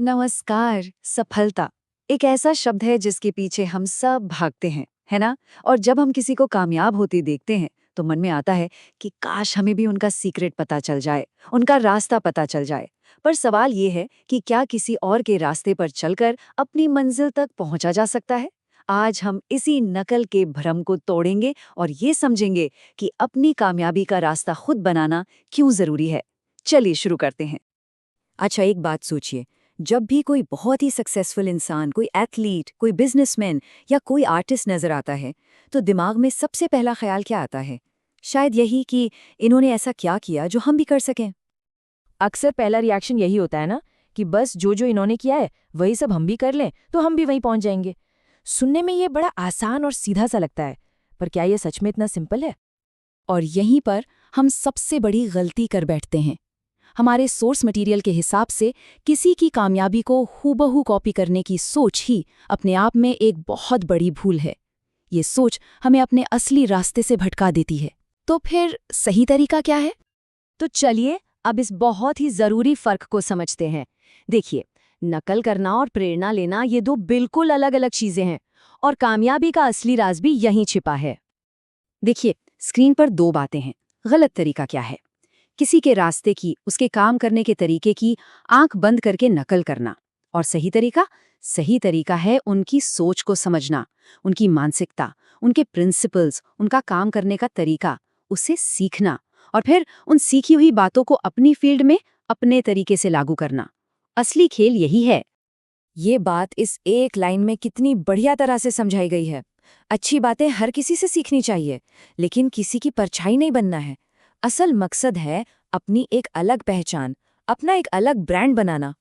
नमस्कार। सफलता एक ऐसा शब्द है जिसके पीछे हम सब भागते हैं, है ना? और जब हम किसी को कामयाब होते देखते हैं तो मन में आता है कि काश हमें भी उनका सीक्रेट पता चल जाए, उनका रास्ता पता चल जाए। पर सवाल ये है कि क्या किसी और के रास्ते पर चलकर अपनी मंजिल तक पहुंचा जा सकता है? आज हम इसी नकल के भ्रम को तोड़ेंगे और ये समझेंगे कि अपनी कामयाबी का रास्ता खुद बनाना क्यों जरूरी है। चलिए शुरू करते हैं। अच्छा, एक बात सोचिए। जब भी कोई बहुत ही सक्सेसफुल इंसान, कोई एथलीट, कोई बिजनेसमैन या कोई आर्टिस्ट नजर आता है, तो दिमाग में सबसे पहला ख्याल क्या आता है? शायद यही कि इन्होंने ऐसा क्या किया जो हम भी कर सकें। अक्सर पहला रिएक्शन यही होता है ना, कि बस जो जो इन्होंने किया है वही सब हम भी कर लें तो हम भी वहीं पहुंच जाएंगे। सुनने में ये बड़ा आसान और सीधा सा लगता है, पर क्या ये सच में इतना सिंपल है? और यहीं पर हम सबसे बड़ी गलती कर बैठते हैं। हमारे सोर्स मटेरियल के हिसाब से किसी की कामयाबी को हूबहू कॉपी करने की सोच ही अपने आप में एक बहुत बड़ी भूल है। ये सोच हमें अपने असली रास्ते से भटका देती है। तो फिर सही तरीका क्या है? तो चलिए अब इस बहुत ही जरूरी फर्क को समझते हैं। देखिए, नकल करना और प्रेरणा लेना ये दो बिल्कुल अलग अलग चीजें हैं, और कामयाबी का असली राज भी यहीं छिपा है। देखिए, स्क्रीन पर दो बातें हैं। गलत तरीका क्या है? किसी के रास्ते की, उसके काम करने के तरीके की आंख बंद करके नकल करना। और सही तरीका? सही तरीका है उनकी सोच को समझना, उनकी मानसिकता, उनके प्रिंसिपल्स, उनका काम करने का तरीका, उसे सीखना और फिर उन सीखी हुई बातों को अपनी फील्ड में अपने तरीके से लागू करना। असली खेल यही है। ये बात इस एक लाइन में कितनी बढ़िया तरह से समझाई गई है। अच्छी बातें हर किसी से सीखनी चाहिए, लेकिन किसी की परछाई नहीं बनना है। असल मकसद है अपनी एक अलग पहचान, अपना एक अलग ब्रांड बनाना।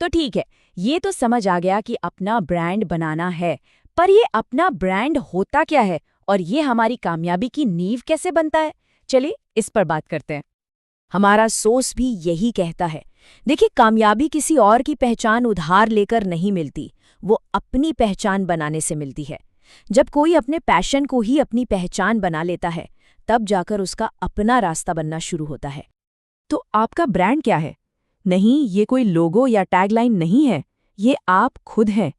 तो ठीक है, ये तो समझ आ गया कि अपना ब्रांड बनाना है, पर ये अपना ब्रांड होता क्या है और ये हमारी कामयाबी की नींव कैसे बनता है? चलिए इस पर बात करते हैं। हमारा सोर्स भी यही कहता है। देखिए, कामयाबी किसी और की पहचान उधार लेकर नहीं मिलती, वो अपनी पहचान बनाने से मिलती है। जब कोई अपने पैशन को ही अपनी पहचान बना लेता है, तब जाकर उसका अपना रास्ता बनना शुरू होता है। तो आपका ब्रांड क्या है? नहीं, ये कोई लोगो या टैगलाइन नहीं है, ये आप खुद हैं।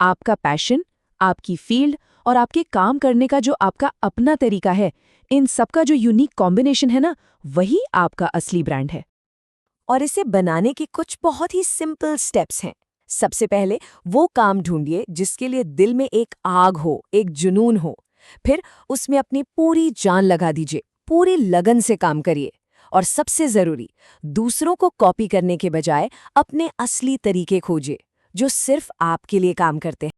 आपका पैशन, आपकी फील्ड और आपके काम करने का जो आपका अपना तरीका है, इन सबका जो यूनिक कॉम्बिनेशन है ना, वही आपका असली ब्रांड है। और इसे बनाने के कुछ बहुत ही सिंपल स्टेप्स हैं। सबसे पहले वो काम ढूंढिए जिसके लिए दिल में एक आग हो, एक जुनून हो। फिर उसमें अपनी पूरी जान लगा दीजिए, पूरी लगन से काम करिए। और सबसे जरूरी, दूसरों को कॉपी करने के बजाय अपने असली तरीके खोजिए, जो सिर्फ आपके लिए काम करते हैं।